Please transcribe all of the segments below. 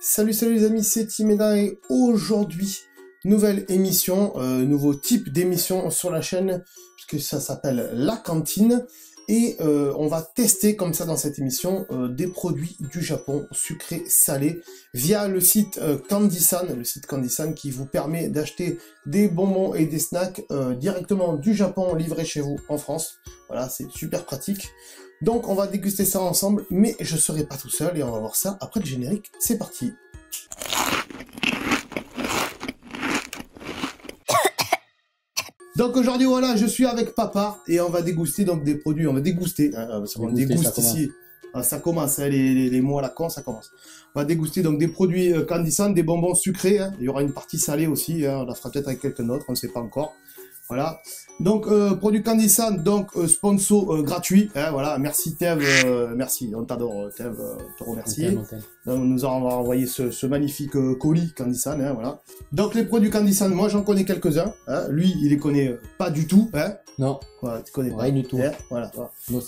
Salut les amis, c'est Timeda et aujourd'hui, nouvelle émission, nouveau type d'émission sur la chaîne, puisque ça s'appelle La Cantine. Et on va tester comme ça dans cette émission des produits du Japon, sucrés, salés, via le site Candysan, qui vous permet d'acheter des bonbons et des snacks directement du Japon, livrés chez vous en France. Voilà, c'est super pratique. Donc on va déguster ça ensemble, mais je serai pas tout seul et on va voir ça après le générique. C'est parti. Donc aujourd'hui voilà, je suis avec papa et on va déguster donc des produits, on va déguster, on déguste ici, ça commence, hein, les mots à la con, ça commence. On va déguster donc des produits Candysan, des bonbons sucrés, hein. Il y aura une partie salée aussi, hein. On la fera peut-être avec quelqu'un d'autre, on ne sait pas encore. Voilà, donc produit Candysan, donc sponsor gratuit, hein, voilà, merci Tev, merci, on t'adore Tev, te remercie. Donc, nous avons envoyé ce magnifique colis Candysan, hein, voilà. Donc les produits Candysan, moi j'en connais quelques-uns, hein. Lui il les connaît pas du tout, hein. Non, voilà, tu connais pas. Rien du tout. Hein, voilà.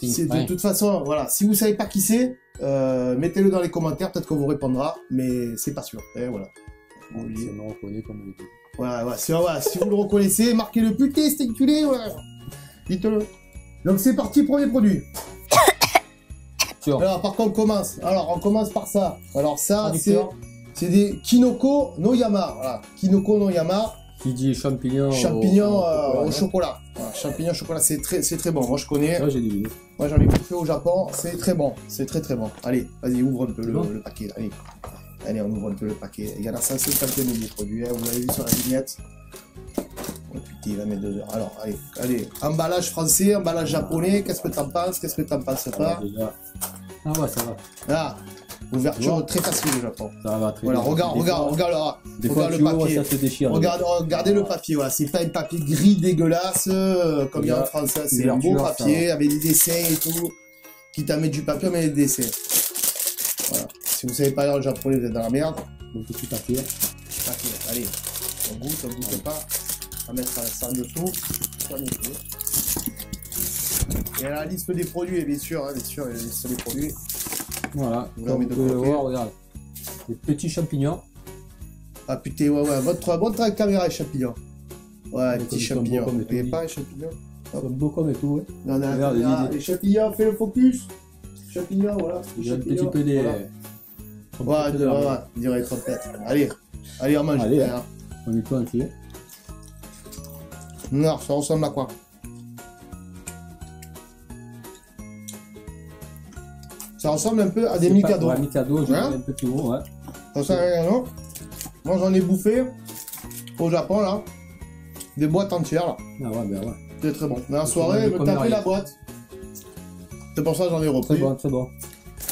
C'est de toute façon, voilà, si vous savez pas qui c'est, mettez-le dans les commentaires, peut-être qu'on vous répondra, mais c'est pas sûr, hein, voilà. Si on le reconnaît comme le dit. Voilà, si vous le reconnaissez, marquez-le putain, c'est enculé, voilà. Dites-le. Donc c'est parti, premier produit. Alors par contre, on commence par ça. Alors ça, c'est des Kinoko no Yama. Voilà, Kinoko no Yama. Qui dit champignons au chocolat. Voilà, champignons au chocolat, c'est très bon. Moi je connais. Ça, j'ai deviné. Moi j'en ai bouffé au Japon, c'est très bon. C'est très bon. Allez, vas-y, ouvre un peu le paquet. Allez, on ouvre un peu le paquet. Il y en a 150 de produits, hein, vous l'avez vu sur la vignette. Oh putain, il va mettre 2 heures. Alors, allez. Emballage français, emballage japonais, qu'est-ce que t'en penses? Qu'est-ce que t'en penses pas? Ah ouais, ça va. Ah, ouverture très facile au Japon. Ça va très bien. Voilà, regarde le papier. Ça se déchire. Regardez le papier, voilà. C'est pas un papier gris dégueulasse, comme il y a en France. C'est un beau papier, avec des dessins et tout. Quitte à mettre du papier, mais des dessins. Voilà. Si vous savez pas lire le japonais, vous êtes dans la merde. Donc petit papier. Allez, on goûte pas. On va mettre ça en dessous. Et la liste des produits, bien sûr, la liste des produits. Voilà, donc regarde. Les petits champignons. Ah putain, ouais, votre caméra est champignon. Ouais, les petits champignons. Vous voyez pas les champignons? Ils sont beaux comme et tout, ouais. Non, regarde, les champignons, fais le focus. Champignons, voilà. Il y a un petit peu des... Ouais, on dirait les trompettes. Allez, on mange. Allez, hein. On est pas entier. Non, ça ressemble à quoi? Ça ressemble un peu à des Mikado. Ouais, Mikado, j'ai un peu plus gros, ouais. Ça ressemble à rien, moi j'en ai bouffé au Japon, là. Des boîtes entières, là. Ah ouais, ben ouais. C'est très bon. Dans la soirée, me taper la boîte. C'est pour ça que j'en ai repris. Très bon.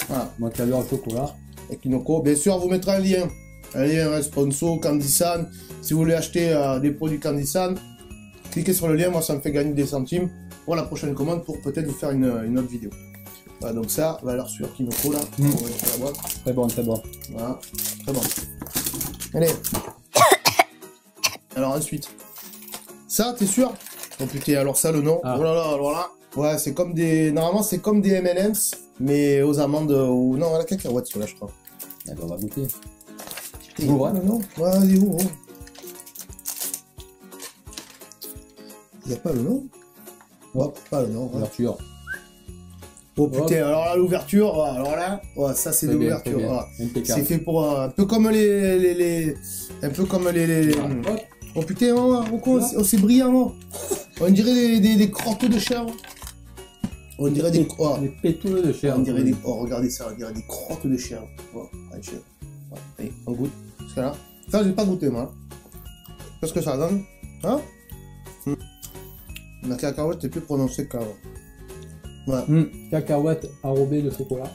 Voilà. Moi, tu as au chocolat. Et Kinoko, bien sûr, vous mettra un lien. Un lien, sponsor, Candysan. Si vous voulez acheter des produits Candysan, cliquez sur le lien, moi ça me fait gagner des centimes pour la prochaine commande pour peut-être vous faire une autre vidéo. Voilà, donc ça, valeur sûre Kinoko là. On va mettre la boîte. Très bon. Voilà, très bon. Allez. Alors ensuite, ça, t'es sûr? Oh putain, alors ça, le nom. Ah. Oh là là, alors là. Ouais, c'est comme des. Normalement, c'est comme des M&M's, mais aux amandes ou. Non, à la cacahuète, celui-là, je crois. Ah, on va goûter. Ouvre, hein, non? Ouais, vas-y, ouvre. Il n'y a pas le nom? Hop, pas le nom. Ouverture. Oh putain, alors là, l'ouverture, alors là, ouais, ça c'est de l'ouverture. Ouais. C'est fait pour un peu comme les. Un peu comme les. Oh putain, oh, c'est brillant, on dirait des crottes de chèvre. On dirait des. Oh, des pétoules de chèvre. On dirait des. Oh, regardez ça, on dirait des crottes de chèvre. Oh, allez, on goûte. Parce que là, ça, j'ai pas goûté, moi. Qu'est-ce que ça donne? Hein? La cacahuète est plus prononcée qu'avant. Ouais. Cacahuète enrobée de chocolat.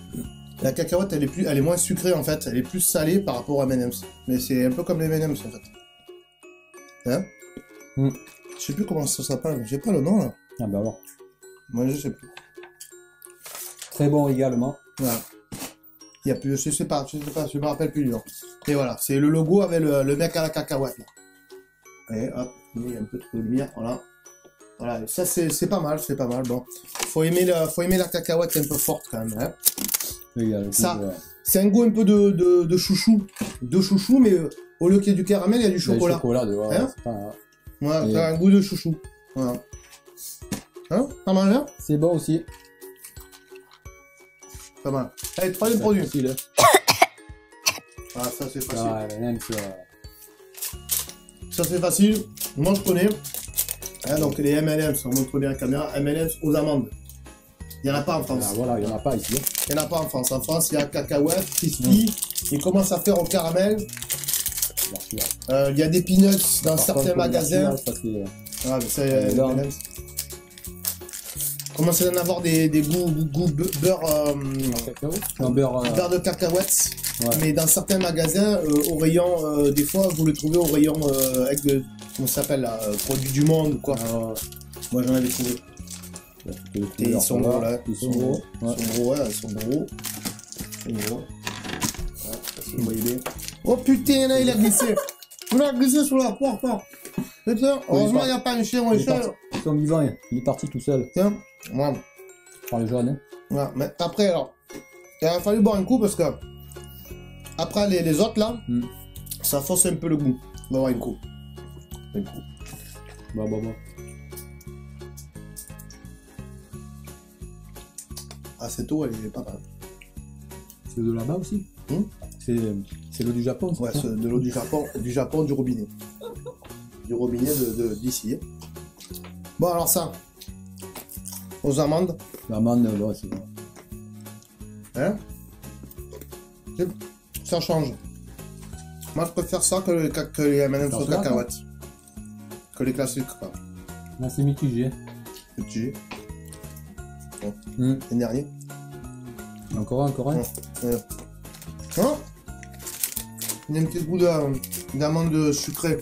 La cacahuète, elle est moins sucrée en fait. Elle est plus salée par rapport à M&M's. Mais c'est un peu comme les M&M's en fait. Hein? Je sais plus comment ça s'appelle. J'ai pas le nom là. Ah bah alors. Moi je sais plus. Très bon également. Voilà. Il y a plus, je sais pas, je me rappelle plus du nom. Et voilà, c'est le logo avec le mec à la cacahuète là. Et hop, il y a un peu trop de lumière, voilà. Voilà, ça c'est pas mal, bon. Faut aimer la cacahuète un peu forte quand même, hein. Oui, ça, c'est un goût un peu de chouchou. de chouchou, mais au lieu qu'il y ait du caramel, il y a du chocolat. Chocolat, ouais, Hein, c'est pas... ouais, ça a un goût de chouchou. Voilà. Hein, t'as mangé? C'est bon aussi. Pas mal. Allez, troisième produit. Facile, hein. Ah, ça c'est facile. Ah, même ça. Ça c'est facile. Moi je connais. Hein, donc les M&M's, on montre bien la caméra. M&M's aux amandes. Il n'y en a pas en France. Ah, voilà, il n'y en a pas ici. Il n'y en a pas en France. En France, il y a cacahuètes, crispy. Il commence à faire au caramel. Il y a des peanuts dans certains magasins. Ah, mais ça, M&M's. Commence à en avoir des goûts beurre, beurre de cacahuètes. Ouais. Mais dans certains magasins, au rayon, des fois, vous le trouvez au rayon avec de, comment ça s'appelle là, produits du monde ou quoi. Moi j'en avais trouvé. Et ils sont gros là. Ils sont gros. Ils sont gros, ouais, ils sont gros. Ils sont gros. Ouais, ça c'est moyen. Oh putain, là il a glissé. Il a glissé sur la porte. Putain, heureusement il n'y a pas un chien ou un chat. Ils sont vivants, il est parti tout seul. Tiens, moi. Par les jeunes, hein. Ouais, mais après alors, il a fallu boire un coup parce que après les autres là, ça force un peu le goût. On va boire un coup. Un coup. Bah. Ah, cette eau, elle est pas mal. C'est de là-bas aussi. C'est l'eau du Japon, ouais, c'est de l'eau du Japon, du robinet. Du robinet d'ici. Bon, alors ça, aux amandes. L'amande, ouais, c'est bon. Hein? Ça change. Moi, je préfère ça que les M&M's aux cacahuètes. Que les classiques, quoi. Là, c'est mitigé. Mitigé. Bon. Le dernier. Encore un. Hein? Il y a un petit goût d'amande sucrée.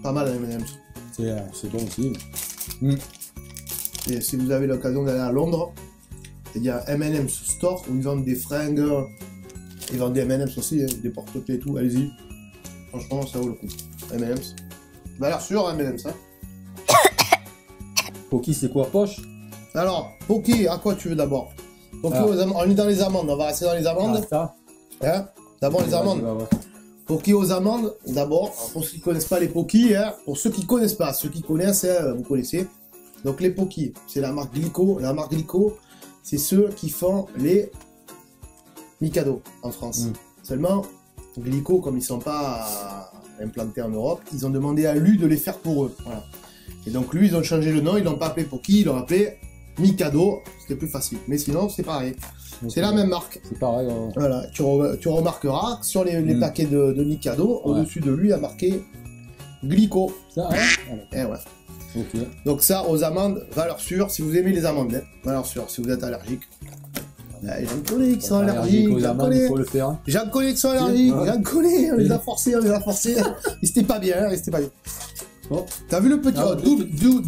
Pas mal, les M&M's. C'est bon aussi. Et si vous avez l'occasion d'aller à Londres, il y a M&M's Store où ils vendent des fringues, ils vendent des M&M's aussi, hein, des porte-clés et tout, allez-y. Franchement, ça vaut le coup. M&M's. Valeur sûre, M&M's, hein. Pocky, c'est quoi, poche? Alors, Pocky, à quoi tu veux d'abord? Pocky, on est dans les amandes, on va rester dans les amandes. Ça. Hein, d'abord les amandes. Ouais. Pocky aux amandes, d'abord, pour ceux qui ne connaissent pas les Pocky, hein, pour ceux qui ne connaissent pas, ceux qui connaissent, hein, vous connaissez. Donc les Pocky, c'est la marque Glico. La marque Glico, c'est ceux qui font les Mikado en France. Seulement, Glico, comme ils ne sont pas implantés en Europe, ils ont demandé à lui de les faire pour eux. Voilà. Et donc lui, ils ont changé le nom, ils l'ont pas appelé Pocky, ils l'ont appelé Mikado, c'était plus facile. Mais sinon, c'est pareil. C'est la même marque. C'est pareil. Voilà, tu remarqueras que sur les paquets de Mikado, au-dessus de lui, il y a marqué Glico. Ça, hein? Eh ouais. Ok. Donc ça, aux amandes, valeur sûre, si vous aimez les amandes, hein, valeur sûre, si vous êtes allergique. J'en connais qui sont allergiques, j'en connais. J'en connais qui sont allergiques, j'en connais, on les a forcés. Et c'était pas bien, Bon, t'as vu le petit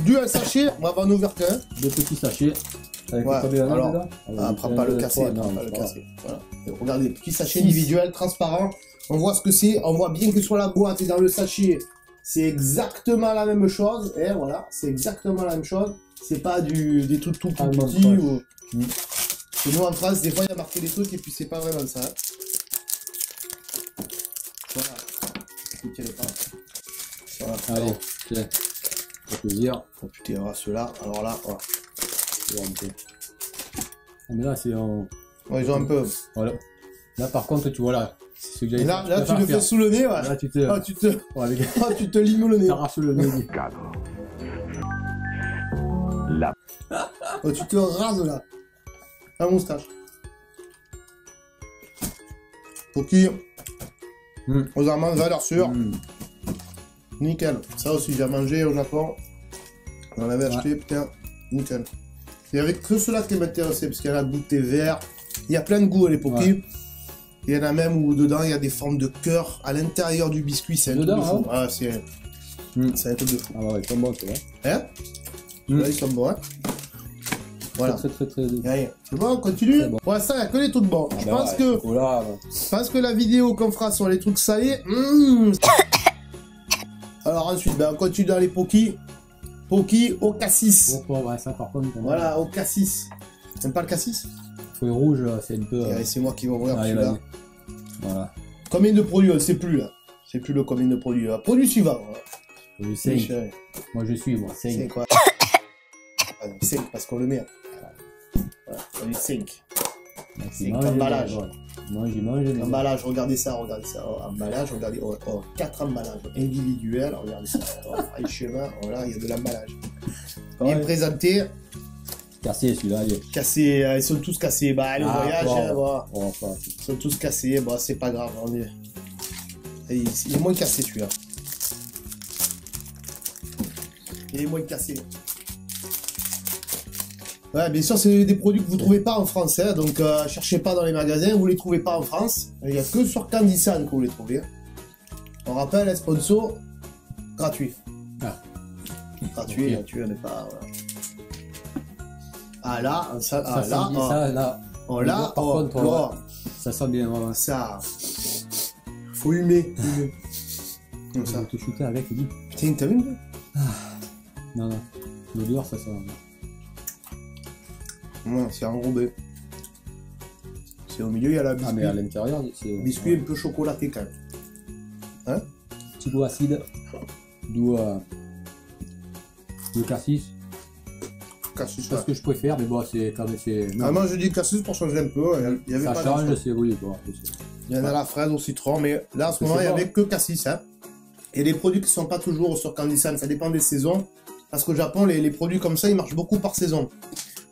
du sachet, on va en ouvrir qu'un. Deux petits sachets. Avec alors, prends pas le casser, Voilà. Regardez, petit sachet individuel, transparent. On voit ce que c'est, on voit bien que sur la boîte et dans le sachet, c'est exactement la même chose. Et voilà, c'est exactement la même chose. C'est pas des trucs tout petits. Ou... Et nous en France, des fois, il y a marqué des trucs et puis c'est pas vraiment ça. Voilà. Voilà. Allez, tiens. Ça fait plaisir. Oh putain, voilà, ceux-là, alors là, voilà. Mais là, c'est en... Ouais, ils ont un peu... Voilà. Là, par contre, tu vois, là, c'est ce que j'avais là, tu le fais sous le nez, ouais. Là, tu te... tu te limes le nez. T'arraches le nez. Là. Oh, tu te rases, là. La moustache. Pocky. Aux amandes, valeur sûre. Nickel. Ça aussi, j'ai mangé au Japon. On l'avait acheté, putain. Nickel. Il y avait que cela qui m'intéressait, parce qu'il y a la goûter vert. Il y a plein de goûts, les Pocky. Ouais. Il y en a même où dedans, il y a des formes de cœur à l'intérieur du biscuit. C'est un truc de fou. Ah, c'est un truc de fou. Ah ouais, ils sont bons, c'est vrai. Hein? Là, ils sont bons, hein? Voilà. Très. C'est bon, on continue. Bon. Pour l'instant, il n'y a que les trucs bons. Je pense que la vidéo qu'on fera sur les trucs salés... Alors ensuite, on continue dans les Pocky. Pocky au cassis. Ouais, ça par contre... Voilà, au cassis. T'aimes pas le cassis? Le fruit rouge, c'est un peu... C'est moi qui vais ouvrir celui-là. Voilà. Combien de produits, on ne sait plus là. C'est plus le combien de produits. Produit suivant. Le 5. Moi je suis, moi, 5. 5 quoi. 5 parce qu'on le met. Voilà, produit 5. 5 emballages. Emballage, regardez ça. Oh, emballage, regardez. Oh, 4 emballages individuels. Regardez ça. Oh, franchement, voilà, il y a de l'emballage. Bien présenté. Cassé celui-là, il est. Cassé, ils sont tous cassés. Bah, le voyage, voilà. Oh, Ils sont tous cassés. Bah, c'est pas grave. Il est moins cassé celui-là. Il est moins cassé. Ouais, bien sûr, c'est des produits que vous ne trouvez pas en France. Hein, donc, cherchez pas dans les magasins. Vous ne les trouvez pas en France. Il n'y a que sur Candysan que vous les trouvez. On rappelle, un sponsor gratuit. Ah. Gratuit, okay. Tu n'est pas. Voilà. Ah là, ça là. Oh là, par contre, oh, ça sent bien. Voilà. Ça. Faut humer. Comme ça. Te shooter avec, lui. Putain, t'as vu? Non. L'odeur, ça sent. Non, c'est enrobé. C'est au milieu, il y a la biscuit. Ah, mais à l'intérieur, c'est. Biscuit un peu chocolaté quand même. Hein? Petit goût acide. D'où le cassis. Cassis, c'est ce que je préfère, mais bon, c'est quand même. Ah, moi je dis cassis pour changer un peu. Il y avait ça pas change, c'est oui. Bon, il y en a la fraise au citron, mais là, en ce moment, il n'y avait que cassis. Hein. Et les produits qui ne sont pas toujours sur Candysan, ça dépend des saisons. Parce qu'au Japon, les produits comme ça, ils marchent beaucoup par saison.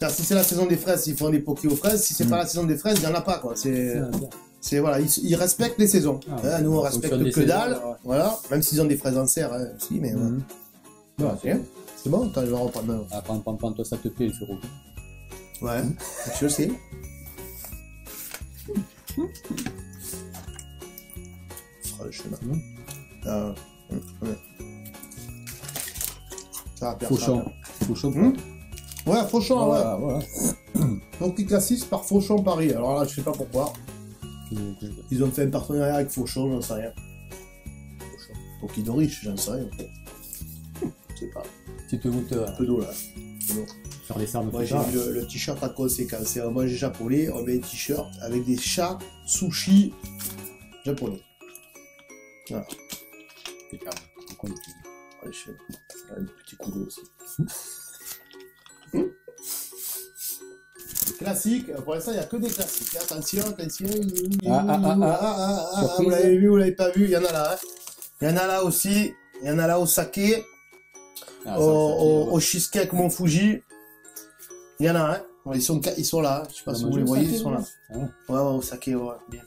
Si c'est la saison des fraises, ils font des pokés aux fraises. Si c'est pas la saison des fraises, il n'y en a pas. C'est voilà, ils respectent les saisons. Nous, on respecte que dalle. Voilà, même s'ils ont des fraises en serre aussi, mais voilà. C'est bon, attends, je vais en reprendre maintenant. Ah, toi, ça te plaît, le sureau. Ouais, je sais. Franchement. Ça va perdre. Fauchon. Ouais, Fauchon, ouais. Voilà. Donc, ils classissent par Fauchon Paris. Alors là, je sais pas pourquoi. Ils ont fait un partenariat avec Fauchon, j'en sais rien. Fauchon. Coquille de riche, j'en sais rien. Je sais pas. Tu te goûtes un peu d'eau là. Faire des sardes. Moi j'ai vu le t-shirt à conséquence. C'est un manger japonais, on met un t-shirt avec des chats sushi japonais. Voilà. Un petit coup d'eau aussi. Classique, pour l'instant il n'y a que des classiques. Attention. Vous l'avez vu, vous l'avez pas vu, il y en a là. Il y en a là aussi. Il y en a là au saké. Au cheesecake Mont Fuji. Il y en a, hein. Ils sont là. Je sais pas si vous les voyez, ils sont là. Ouais, au saké, ouais. Bien.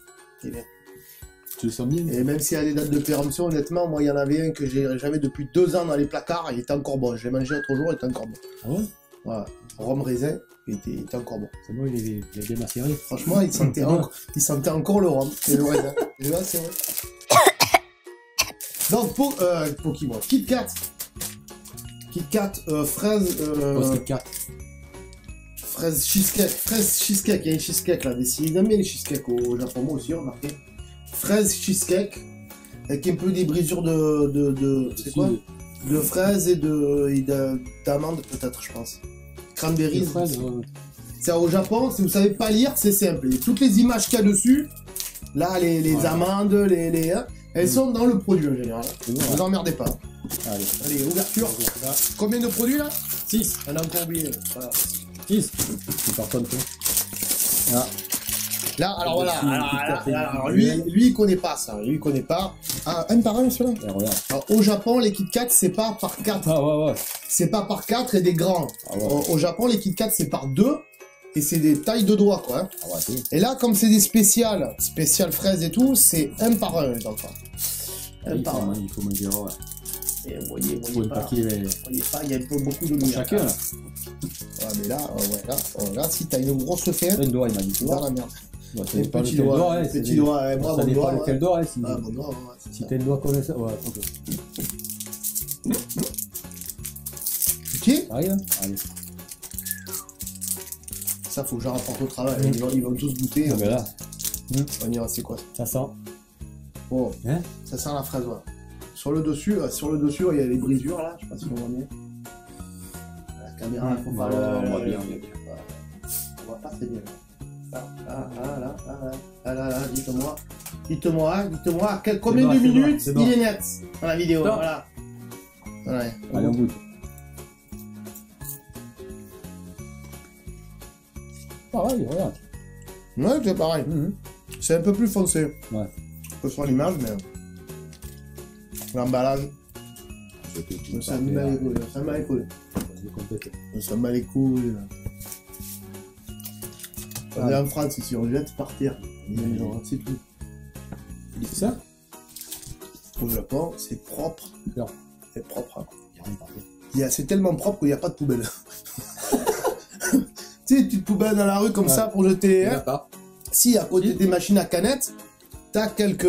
Tu le sens bien. Et même s'il y a des dates de péremption, honnêtement, moi il y en avait un que j'avais depuis 2 ans dans les placards, il était encore bon. Je l'ai mangé l'autre jour, il était encore bon. Ah ouais? Ouais. Rhum raisin, il était encore bon. C'est bon, il est bien macéré. Franchement, il sentait encore le rhum et le raisin. Et là, c'est vrai. Donc, Pokémon. Kit Kat, fraise. Kit Kat. Fraise cheesecake. Il y a une cheesecake là. Ils aiment bien les cheesecakes au Japon, moi aussi, remarquez. Fraise cheesecake, avec un peu des brisures c'est quoi? De fraises et d'amandes peut-être, je pense. Cranberries. C'est au Japon, si vous savez pas lire, c'est simple. Et toutes les images qu'il y a dessus, là, les amandes, elles sont dans le produit en général. Ne vous emmerdez pas. Allez, ouverture. Combien de produits là? 6. On a encore oublié. Voilà. 6. C'est par contre. Là, alors voilà. Alors, lui, il connaît pas ça. Lui, il connaît pas. Ah, un par un, celui-là. Alors, au Japon, les Kit Kat, c'est pas par 4. Ah ouais. C'est pas par 4 et des grands. Ah, ouais. Au Japon, les Kit Kat, c'est par 2. Et c'est des tailles de doigts, quoi. Hein. Ah, ouais, et là, comme c'est des spéciales fraises et tout, c'est un par un, les enfants. Il faut manger, ouais. Et vous voyez pas, il y a beaucoup de lumière. Chacun, là. Ouais, mais là, là, si t'as une grosse fête, un doigt, il m'a dit. Dans la merde. Bah, petit doigt, petit doigt, moi, ça dépend de quel doigt, si t'as le doigt comme ça, ouais, ok. Ok. Allez. Ça, faut que je rapporte au travail. Ils vont tous goûter. Ah, ben là. On ira, c'est quoi? Ça sent. Oh, ça sent la fraise, ouais. Sur le dessus, il y a les brisures, là. Je sais pas si vous voyez. La caméra, faut pas on voit bien. On voit pas très bien. Là, dites-moi. Dites-moi, combien de minutes il est net dans la vidéo. Stop. Voilà. Ouais. Allez, on goûte. Pareil, regarde. Ouais, c'est pareil. C'est un peu plus foncé. Ouais. Que sur l'image, mais l'emballage, ça me bat les couilles. Ça me bat les couilles. Ça me bat les couilles. On est en France ici, on jette par terre. C'est tout. C'est ça? Au Japon, c'est propre. Non. C'est propre. Hein. Il y a rien par terre. C'est tellement propre qu'il n'y a pas de poubelle. Tu sais, tu te poubelles dans la rue comme ça pour jeter. Il y en a Hein. pas. Si, à côté des machines à canettes, t'as quelques.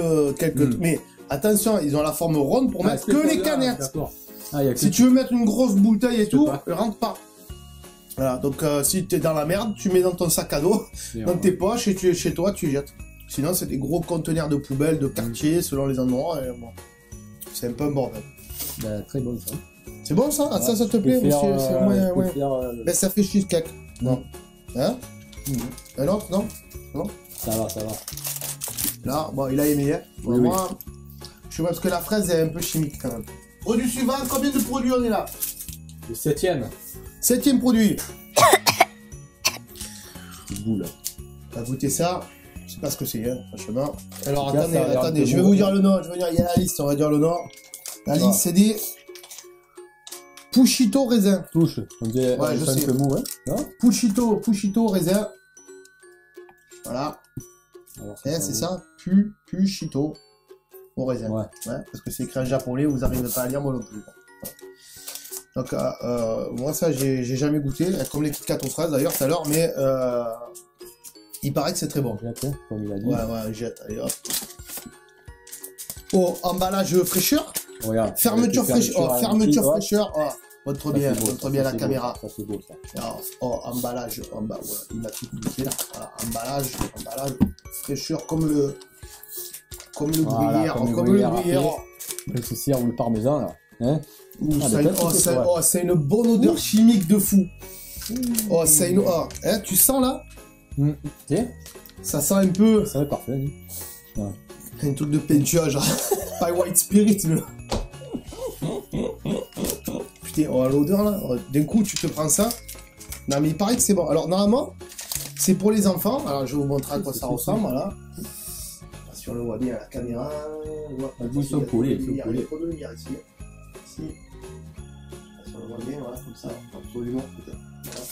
Mais attention, ils ont la forme ronde pour mettre que les canettes. D'accord. Si tu veux mettre une grosse bouteille et tout, pas. rentre pas. Voilà, donc si t'es dans la merde, tu mets dans ton sac à dos, dans tes poches, et tu es chez toi, tu jettes. Sinon, c'est des gros conteneurs de poubelles, de quartier, selon les endroits. Et bon, c'est un peu un bordel. Bah, très bon ça. C'est bon ça? Ah, ça te plaît? Ben, ça fait cheesecake. Non. Hein? Un autre? Non? Ça va. Là, bon, il a aimé. Hein. Oui, Moi, je vois parce que la fraise est un peu chimique quand même. Produit suivant, combien de produits on est là? Le 7ème. 7ème produit. C'est boule. On va goûter ça. Je sais pas ce que c'est, hein, franchement. Alors Là, ça a l'air attendez, de je vais bon, vous ouais. dire le nom. Il y a la liste, on va dire le nom. La liste, c'est des Pushito raisin. Touche. On dirait Ouais, je un sais. peu mou, hein. Non? Pushito raisin. Voilà. Alors, C'est ça. Pushito au raisin. Ouais. Parce que c'est écrit en japonais, vous n'arrivez pas à lire moi non plus. Donc, moi, ça, j'ai jamais goûté, comme les Kit Kat aux fraises d'ailleurs tout à l'heure, mais il paraît que c'est très bon. Jette, hein, comme il a dit. Ouais, jette, allez hop. Oh, emballage fraîcheur, Regarde. fermeture fraîcheur, fermeture ouais. fraîcheur. Oh, montre bien la beau, caméra. Ça, c'est beau, ça. Alors, oh, emballage, ouais, il m'a tout goûté là. Voilà, emballage, fraîcheur comme le Voilà, gruyère, Le saucière ou le parmesan, là. Hein? C'est une bonne odeur chimique de fou. Oh, c'est une. Oh, hein, tu sens là? Tiens, Ça sent un peu. ça va être parfait. Hein. Un truc de peinture, genre. Pas white spirit, mais. Putain, oh, l'odeur là. Oh, d'un coup, tu te prends ça. Non, mais il paraît que c'est bon. Alors, normalement, c'est pour les enfants. Alors, je vais vous montrer à quoi ça ressemble, voilà. Si on le voit bien à la caméra. Ils sont collés, Il y a trop de lumière ici. Si on le voit bien, voilà, comme ça. Absolument. Voilà.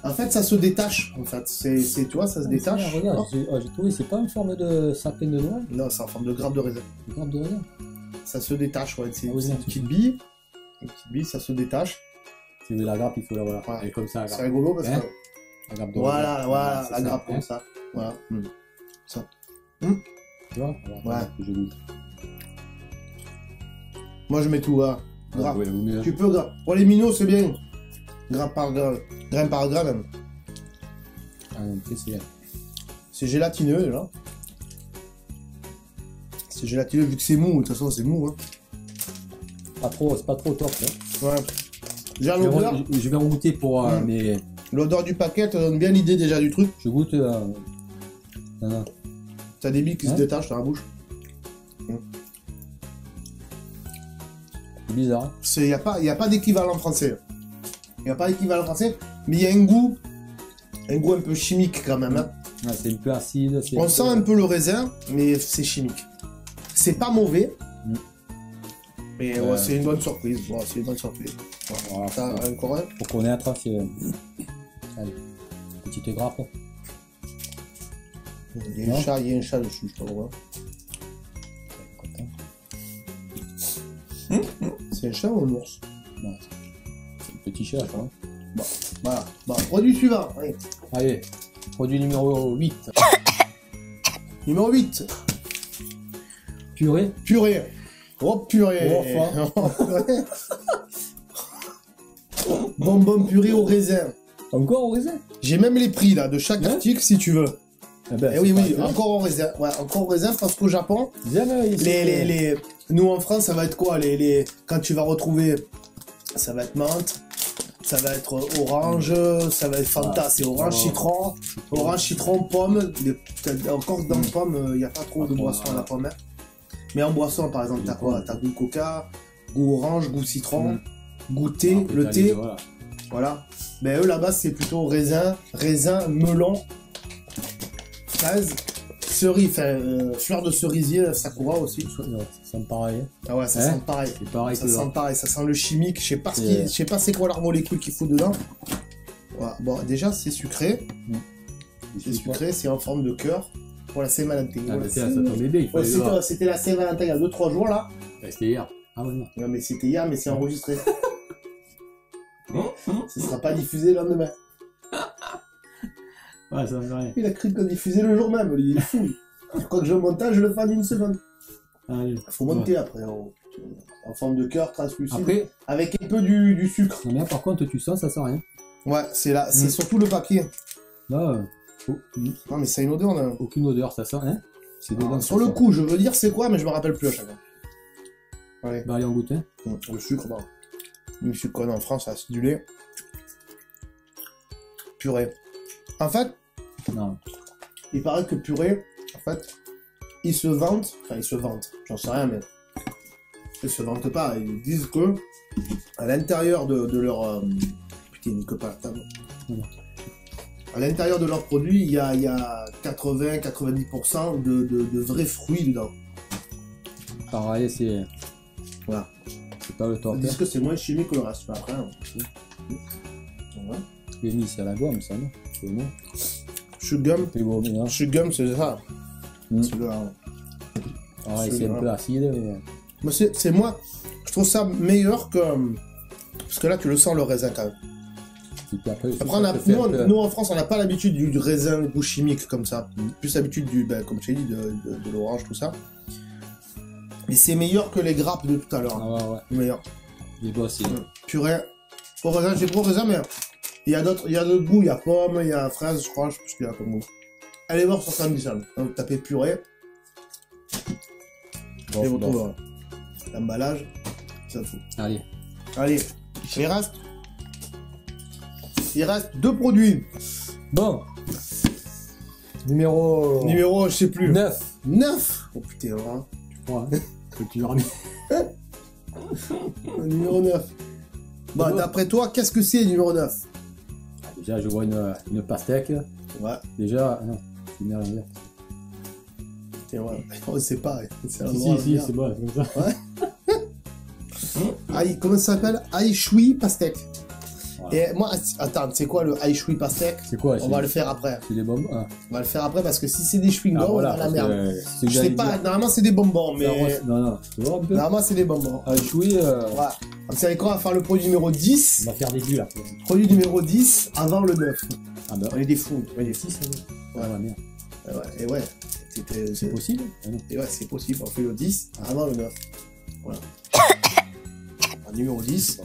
En fait, ça se détache. En fait, tu vois, ça se détache. Regarde, j'ai trouvé, c'est pas une forme de sapin de Noël. Non, c'est en forme de grappe de raisin. Une grappe de raisin. Ça se détache, ouais. C'est Ah oui, une petite bille. Une petite bille, ça se détache. Si vous voulez la grappe, il faut la voir. Ouais. Elle est comme ça, la C'est grappe. rigolo parce Hein? que. La grappe de Voilà, raisin. la grappe comme ça. Voilà. Ça. Tu vois? Ouais. Que je goûte. Moi, je mets tout, hein. Grappe. Ouais, vaut mieux. Tu peux grappe. Pour les minots, c'est bien. Grappe par grappe. Grain par grain même. Ah, C'est gélatineux, là. C'est gélatineux vu que c'est mou. De toute façon, c'est mou, hein. c'est pas trop top. Hein. Ouais. Déjà, l'odeur. Je vais en goûter pour mais L'odeur du paquet te donne bien l'idée déjà du truc. je goûte. Non. T'as des billes qui se détachent dans la bouche. C'est bizarre. Il n'y a pas d'équivalent français. Il n'y a pas d'équivalent français, mais il y a un goût un peu chimique quand même. Hein. Ouais, c'est un peu acide. On sent un peu le raisin, mais c'est chimique. C'est pas mauvais, mais ouais, c'est une bonne surprise. Ouais, c'est une bonne surprise. Voilà, T'as encore un? pour connaître, c'est. Allez, petite grappe. Il y a un chat dessus, je crois. C'est un chat ou un ours? Non, c'est un petit chat, je crois. Bon, voilà. Bon, produit suivant. Allez, produit numéro 8. Numéro 8. Purée. Purée. Oh, purée. Oh, Bonbon purée au raisin. Encore au raisin? J'ai même les prix là de chaque article si tu veux. Eh ben, Eh oui, encore au raisin. Ouais, encore au raisin parce qu'au Japon, nous en France, ça va être quoi quand tu vas retrouver, ça va être menthe, ça va être orange, ça va être Fanta, c'est orange, citron, orange, citron, pomme. Encore dans pomme, il n'y a pas trop de boissons à la pomme. Hein. Mais en boisson, par exemple, t'as quoi? T'as goût coca, goût orange, goût citron, goût thé, le thé. Voilà. Mais eux, là-bas, c'est plutôt raisin, melon, fraise, cerise, fleur de cerisier, sakura aussi. Ça sent pareil. Ah ouais, ça sent pareil. C'est pareil. Ça sent pareil, ça sent le chimique. Je sais pas c'est quoi leur molécule qu'il faut dedans. Voilà. Bon, déjà, c'est sucré. C'est sucré, c'est en forme de cœur. Pour la Saint-Valentin. Ah, c'est ça tombe bien, il fallait c'était la Saint-Valentin il y a 2-3 jours là. C'était hier. Ah ouais, non. Non, mais c'était hier, mais c'est enregistré. Ce sera pas diffusé le lendemain. Ouais, ça va rien. Il a cru qu'on diffusait le jour même, il est fou. Je crois que je le montage, je le fais en 1 seconde. Il faut monter après, en forme de cœur translucide. Après, avec un peu du sucre. Non, mais par contre, tu sens, ça sent rien. Ouais, c'est là, c'est surtout le papier. Là, non, mais ça a une odeur là. Aucune odeur, ça sent, hein. C'est dedans. Sur le coup, je veux dire c'est quoi, mais je me rappelle plus à chaque fois. Allez. Bah, allez, on goûte, hein. Le sucre, bon. Le sucre qu'on a en France, c'est du lait. Purée. En fait, non. Il paraît que purée, en fait, ils se vantent, j'en sais rien, mais ils se vantent pas, ils disent que à l'intérieur de leur... Putain, nique pas la table. À l'intérieur de leurs produits, il y a 80-90% de vrais fruits dedans. Pareil, c'est... Voilà. C'est pas le top. Ils disent que c'est moins chimique que le reste, mais après... Ouais. Les mis, c'est à la gomme, ça, non? Chewing-gum, c'est ça. C'est là. Ah, c'est un peu acide, mais... C'est moi, je trouve ça meilleur que... Parce que là, tu le sens le raisin quand même. Après, nous en France, on n'a pas l'habitude du raisin, le goût chimique comme ça. Plus l'habitude du, comme tu as dit, de l'orange, tout ça. Mais c'est meilleur que les grappes de tout à l'heure. Ah ouais. Meilleur. Il est beau aussi. Purée. Au raisin, j'ai trop raisin, mais il y a d'autres goûts. Il y a pomme, il y a fraise, je crois, je sais plus ce qu'il y a comme goût. Allez voir sur Samdissan. Donc tapez purée. Et vous trouvez l'emballage. Ça fout. Allez. Il reste 2 produits. Bon. Numéro, je sais plus. 9. Oh putain, hein. Tu crois, hein. Tu l'as remis. Numéro 9. Bah, d'après toi, qu'est-ce que c'est, numéro 9? Déjà, je vois une pastèque. Ouais. Déjà, non, c'est une rien. Putain, ouais. Oh, c'est pareil. Si, c'est bon, c'est comme ça. Ouais. Comment ça s'appelle? Aïchoui pastèque. Et moi, attends, c'est quoi le aïchoui pastèque? C'est quoi? On va le faire après. C'est des bonbons. Ah. On va le faire après parce que si c'est des chewing-gums, voilà, on va la merde. Je sais pas, normalement c'est des bonbons, mais. Non, tu vois un peu? Normalement c'est des bonbons. Aïchoui. Ouais. Vous savez quoi? On va faire le produit numéro 10. On va faire des bulles là. Produit numéro 10 avant le 9. Ah bah. On est des fous. On est des 6, ouais, merde. Et ouais. C'est possible? Et ouais, c'est possible. On fait le 10 avant le 9. Voilà. Numéro 10.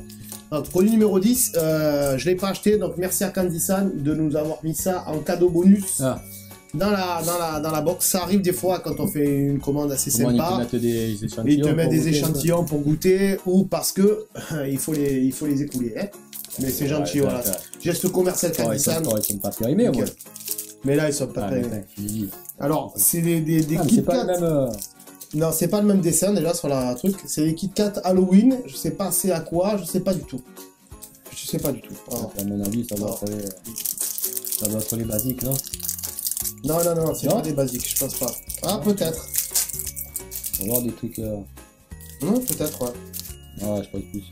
Donc, produit numéro 10, je l'ai pas acheté, donc merci à Candysan de nous avoir mis ça en cadeau bonus dans la box. Ça arrive des fois quand on fait une commande assez sympa. Ils te mettent des échantillons pour goûter ou parce que il faut les écouler. Hein. Mais c'est gentil, voilà. Geste commercial Candysan. Ils sont pas périmés, moi. Mais là, ils sont pas périmés. Alors, c'est des Kit Kat. Non, c'est pas le même dessin déjà sur la truc. C'est les Kit Kat Halloween. Je sais pas c'est à quoi. Je sais pas du tout. Alors, à mon avis, ça doit être les basiques, non? Non, c'est pas des basiques, je pense pas. Ah, peut-être. On va voir des trucs. Peut-être, ouais. Ouais, je pense plus.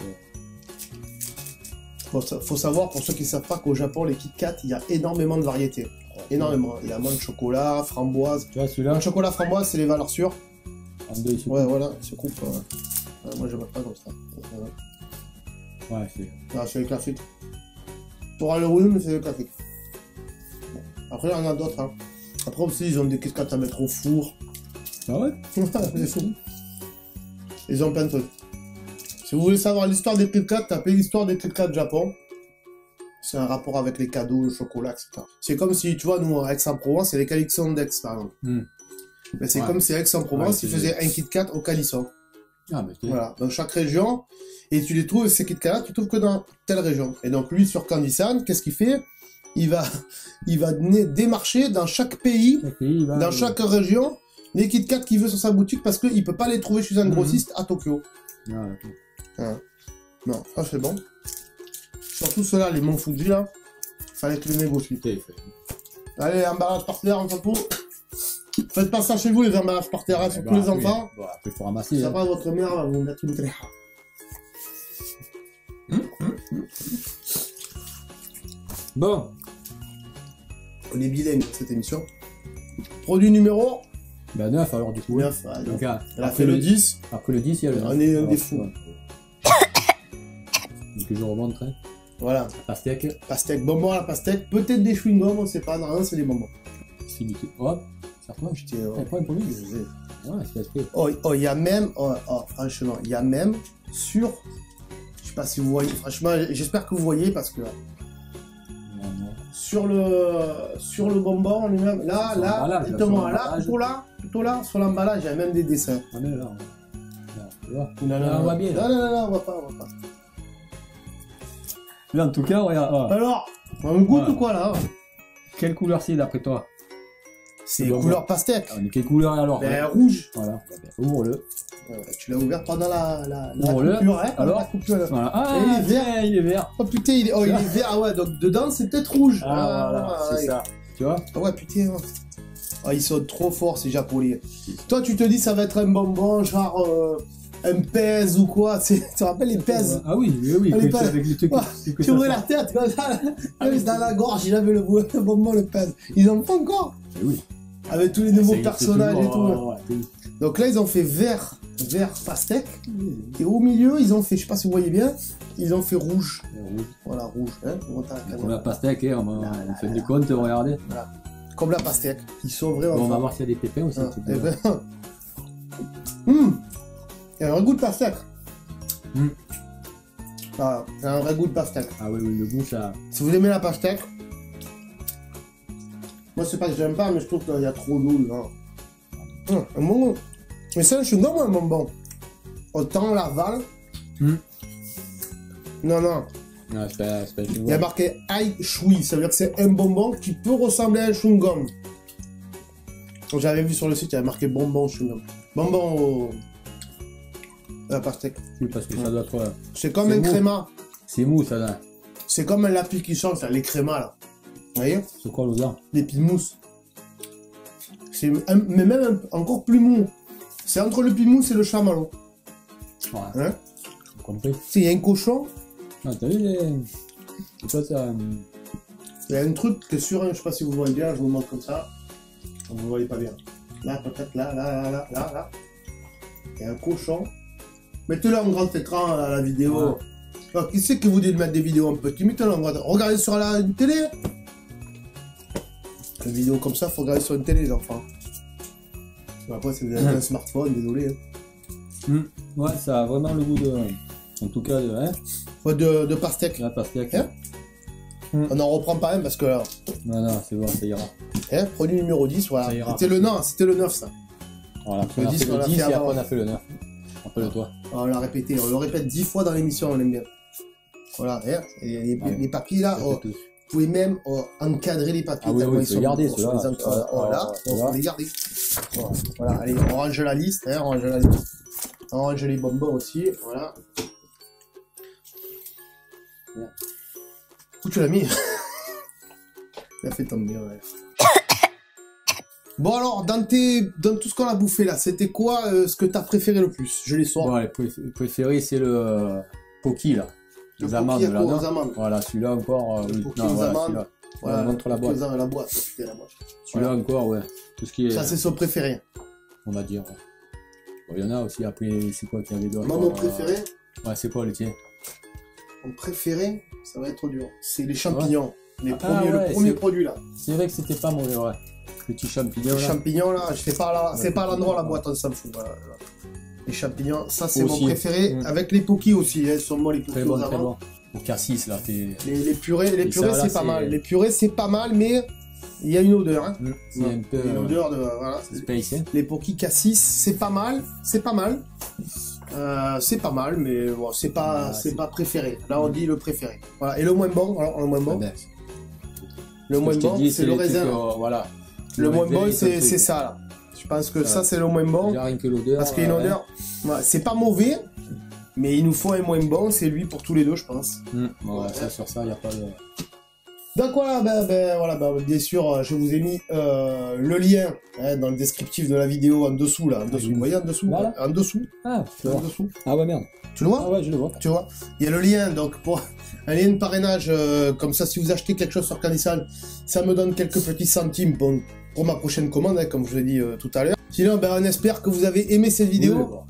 Faut savoir, pour ceux qui savent pas, qu'au Japon, les Kit Kat, il y a énormément de variétés. Énormément. Il y a moins de chocolat, framboise. Tu vois celui-là? Le chocolat framboise, c'est les valeurs sûres. Ouais, voilà, il se coupe. Moi, je vois pas comme ça. Ouais, c'est. Ah, c'est les classiques. Pour Halloween, c'est les classiques. Après, il y en a d'autres. Hein. Après aussi, ils ont des Kit Kat à mettre au four. Ah ouais? C'est fou. Ils ont plein de trucs. Si vous voulez savoir l'histoire des Kit Kat, tapez l'histoire des Kit Kat Japon. C'est un rapport avec les cadeaux, le chocolat, etc. C'est comme si, tu vois, nous, à Aix-en-Provence, c'est les calissons d'Aix, par exemple. Mais c'est comme si Aix-en-Provence, ils faisaient un Kit Kat au calisson. Ah, mais Voilà, dans chaque région. Et tu les trouves, ces Kit Kat là, tu trouves que dans telle région. Et donc lui, sur Candysan, qu'est-ce qu'il fait? Il va démarcher dans chaque pays, dans chaque région, les Kit Kat qu'il veut sur sa boutique parce qu'il peut pas les trouver chez un grossiste à Tokyo. Ah, Voilà. Non, ça c'est bon. Surtout ceux-là, les Mont Fuji là, fallait que les négocier. Allez, emballage par terre, on s'en fout. Faites pas ça chez vous, les emballages par terre, surtout les enfants. Bon, après, il faut ramasser. Ça Hein. va, votre mère va vous mettre une tréha. Bon. On est bilingue cette émission. Produit numéro Ben 9 alors du coup. 9. Ouais, Donc, elle a fait le 10. Après le 10, il y a le 9. On est Alors, des fous. ouais. Donc je remonte. Hein. Voilà. Pastèque. Pastèque, bonbon à la pastèque. Peut-être des chewing-gums, on sait pas. Non, c'est des bonbons. C'est liquide. Hop. Serre-toi. Prends un peu mieux. Ouais, c'est esprit. Oh, il y a même, franchement, il y a même sur, je sais pas si vous voyez, franchement, j'espère que vous voyez parce que sur le bonbon lui-même, là, exactement, là, plutôt là, sur l'emballage, il y a même des dessins. Ah mais là, Non, on voit bien. Non, on voit pas. Là en tout cas, regarde. Alors, on goûte ou quoi là? Quelle couleur c'est d'après toi? C'est couleur pastèque. Mais quelle couleur alors? Ben rouge. Voilà, ouvre-le. Tu l'as ouvert pendant la Ouvre-le. coupure, hein? Alors la coupure, là. Voilà. Ah, il est vert. Il est vert. Oh putain, il est vert. Ah ouais, donc dedans c'est peut-être rouge. Voilà, c'est ça. Tu vois? Ah ouais, putain. Ah, ils sont trop forts ces japonais. Toi, tu te dis ça va être un bonbon, genre un pèse ou quoi. Tu te rappelles les pèses? Ah oui, avec les trucs. Tu ouvrais la tête comme ça. Dans la gorge, il avait le bonbon, le pèse. Ils en font encore? Oui. Avec tous les nouveaux personnages et tout. Ouais. Donc là, ils ont fait vert pastèque. Et au milieu, ils ont fait, je sais pas si vous voyez bien, ils ont fait rouge. Voilà, rouge. Hein, comme la pastèque, hein, on fait des comptes, regardez. Voilà. Comme la pastèque. Ils sont vraiment. Bon, on va voir s'il y a des pépins aussi. Il y a un vrai goût de pastèque. Voilà, il y a un vrai goût de pastèque. Ah oui, le goût, ça. Si vous aimez la pastèque, moi c'est pas que j'aime pas, mais je trouve qu'il y a trop d'eau dedans. Un bonbon. Mais c'est un chewing-gum ou un bonbon? Autant l'aval. Non. Non, c'est pas Il y a marqué Ai Shui, ça veut dire que c'est un bonbon qui peut ressembler à un chewing-gum. J'avais vu sur le site, il y avait marqué bonbon chewing-gum. Bonbon la pastèque. Oui, parce que ça doit être. C'est comme un créma. C'est mou, ça là. C'est comme un lapis qui change, là, les crémas là. Vous voyez? C'est quoi l'odeur? Des petites mousses. Mais même encore plus mou. C'est entre le pimousse et le chamallow. Ouais. Hein? Compris. Il y a un cochon. Ah, t'as vu les. C'est quoi ça? Il y a un truc que sur un, je sais pas si vous voyez bien, je vous montre comme ça. Vous ne voyez pas bien. Là, peut-être là. Il y a un cochon. Mettez-le en grand écran à la vidéo. Ouais. Alors, qui c'est que vous dites de mettre des vidéos en petit? Mettez-le en grand écran. Regardez sur une télé. Une vidéo comme ça, faut regarder sur une télé, les enfants. Après, si vous avez un smartphone, désolé. Hein. Ouais, ça a vraiment le goût de. En tout cas, de. Hein, Ouais, de pastèque. la pastèque. Hein? On n'en reprend pas un parce que. Non, c'est bon, ça ira. Hein, produit numéro 10, voilà. Ça ira. C'était le 9, ça. Voilà, Le on a 10, fait on le l'a 10 fait et après avant. on a fait le 9. Rappelle-toi. On l'a répété, on le répète 10 fois dans l'émission, on aime bien. Voilà, hein, et les papiers là, vous pouvez même encadrer les papiers. Ah oui, tellement faut les garder, beaux. ceux-là. Voilà, on Voilà. peut les garder. Voilà, allez, on range la liste, hein, on range la liste. On range les bonbons aussi, voilà. Où tu l'as mis? Il a fait tomber, ouais. Bon alors, dans tout ce qu'on a bouffé là, c'était quoi ce que t'as préféré le plus? Je les sors. Bon, les préférés, c'est le Poki là. Le Les amandes Poki là. aux amandes. Voilà, celui-là encore. Le Oui. Poki Non, aux voilà, amandes. celui-là. Voilà, montre la boîte. La boîte, putain, la boîte. Celui-là Voilà. encore, ouais. Tout ce qui est. Ça, c'est son préféré. On va dire. Ouais. Bon, il y en a aussi après, c'est quoi qu'il y avait d'autre? Moi, mon préféré, Ouais, c'est quoi les tiens? mon préféré, ça va être dur. C'est les champignons. Les Ah, premiers, ouais, le premier c'est- produit là. C'est vrai que c'était pas mauvais, ouais. Petit champignon Les là. champignons là, je sais pas là, c'est Ouais, pas à l'endroit la ouais. boîte, on s'en fout. Voilà. Les champignons, ça c'est mon Aussi. préféré. Avec les pokis aussi, hein, sont moi les pokis Très aux bon, très amandes. bon. Au cassis là, t'es. Les purées, Et ça, là, c'est pas c'est- mal. Les purées, c'est pas mal, mais il y a une odeur. Hein. C'est un peu. Il y a une odeur de. Voilà. Space, hein. Les pokis cassis, c'est pas mal. C'est pas mal. c'est pas mal, mais bon, c'est pas préféré. Là, on dit le préféré. Voilà. Et le moins bon, alors le moins bon. Le moins bon, c'est le raisin. Voilà. Le moins bon, c'est ça là. Je pense que ça, c'est le moins bon. Rien que l'odeur. Parce qu'il y a une odeur. Ouais, c'est pas mauvais, mais il nous faut un moins bon. C'est lui pour tous les deux, je pense. Ça, sur ça, il n'y a pas de. Donc voilà, bien sûr, je vous ai mis le lien dans le descriptif de la vidéo en dessous, là. En dessous, vous voyez en dessous là. En dessous. Ah, en dessous. Ah ouais, merde. Tu le vois? Ah ouais, je le vois. Tu vois? Il y a le lien, donc pour un lien de parrainage, comme ça, si vous achetez quelque chose sur Candysan, ça me donne quelques petits centimes pour ma prochaine commande, comme je vous l'ai dit tout à l'heure. Sinon, on espère que vous avez aimé cette vidéo.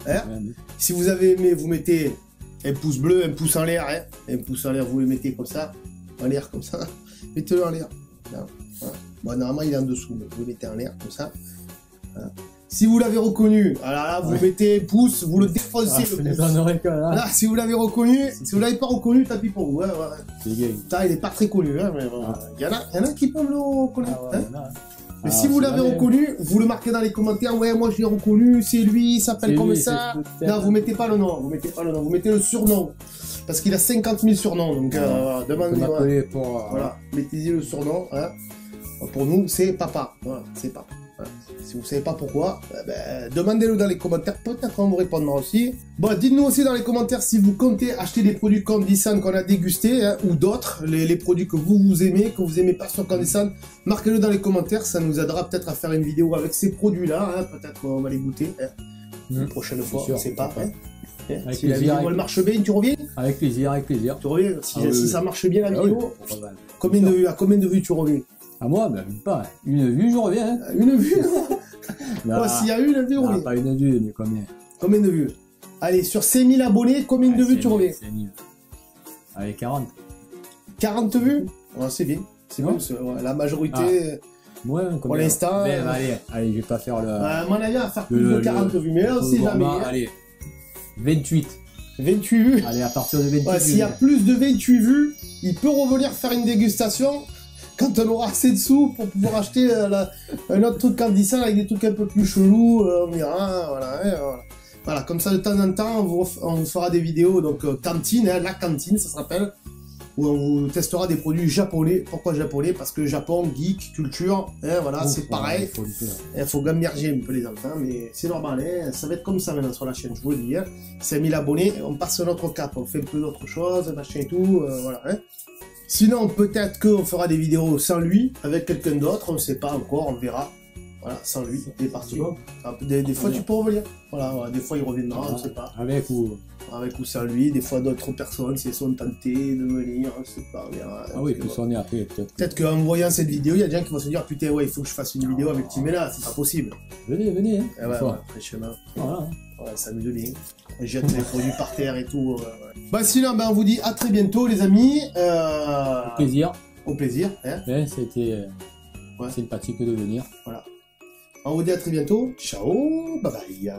Si vous avez aimé, vous mettez un pouce bleu, un pouce en l'air. Un pouce en l'air, vous le mettez comme ça. En l'air, comme ça. Mettez-le en l'air. Voilà. Bon, normalement, il est en dessous, mais vous le mettez en l'air, comme ça. Voilà. Si vous l'avez reconnu, alors là, vous mettez pouce, vous le défoncez. Là, si vous l'avez reconnu, si vous l'avez pas reconnu, tant pis pour vous. Ça, il est pas très connu. Mais bon, il y en a qui peuvent le reconnaître. Mais si vous l'avez reconnu, vous le marquez dans les commentaires. Ouais, moi je l'ai reconnu, c'est lui, il s'appelle comme ça. Non, vous mettez pas le nom, vous mettez le surnom. Parce qu'il a 50 000 surnoms, donc demandez-moi. Voilà, mettez-y le surnom. Pour nous, c'est papa. Voilà, c'est papa. Voilà. Si vous savez pas pourquoi, demandez-le dans les commentaires, peut-être on vous répondra aussi. Bon, dites-nous aussi dans les commentaires si vous comptez acheter des produits Candysan qu'on a dégustés, ou d'autres, les produits que vous aimez, que vous aimez pas sur Candysan, marquez-le dans les commentaires, ça nous aidera peut-être à faire une vidéo avec ces produits-là, peut-être qu'on va les goûter, une prochaine fois, on ne sait pas. Si la vidéo elle marche bien, tu reviens? Avec plaisir, avec plaisir. Tu reviens? Si ça marche bien la vidéo, à combien de vues tu reviens? À moi, même pas. Une vue, je reviens. Une vue? S'il y a une vue, on revient. Pas une vue, mais combien? Combien de vues? Allez, sur 5000 abonnés, combien de vues tu reviens? 5000. Allez, 40. 40 vues? C'est bien. C'est bon, la majorité... pour l'instant... Allez, je vais pas faire le... À mon avis, à faire plus de 40 vues, mais là, on sait jamais. Allez, 28. 28 vues? Allez, à partir de 28 vues. S'il y a plus de 28 vues, il peut revenir faire une dégustation quand on aura assez de sous pour pouvoir acheter un autre truc Candysan avec des trucs un peu plus chelous, on verra, voilà, comme ça de temps en temps on vous fera des vidéos, donc cantine, la cantine ça s'appelle, où on vous testera des produits japonais. Pourquoi japonais? Parce que Japon, geek, culture, voilà, c'est pareil, il faut gamberger un peu les enfants, mais c'est normal, ça va être comme ça maintenant sur la chaîne, je vous le dis, 5000 abonnés, on passe sur notre cap, on fait un peu d'autres choses, machin et tout, voilà, Sinon, peut-être qu'on fera des vidéos sans lui, avec quelqu'un d'autre, on ne sait pas encore, on verra. Voilà, sans lui, il est parti. Des fois, tu peux revenir. Voilà, des fois, il reviendra, on ne sait pas. Avec ou sans lui, des fois, d'autres personnes, si elles sont tentées de venir, on ne sait pas, on verra. Oui, plus on est après, peut-être. Peut-être qu'en voyant cette vidéo, il y a des gens qui vont se dire, putain, ouais, il faut que je fasse une vidéo avec Timela, c'est pas possible. Venez, fraîchement. Voilà, ça amuse bien. On jette les produits par terre et tout. Sinon, on vous dit à très bientôt, les amis. Au plaisir. Au plaisir. C'était sympathique de venir. Voilà. On vous dit à très bientôt. Ciao, bye bye.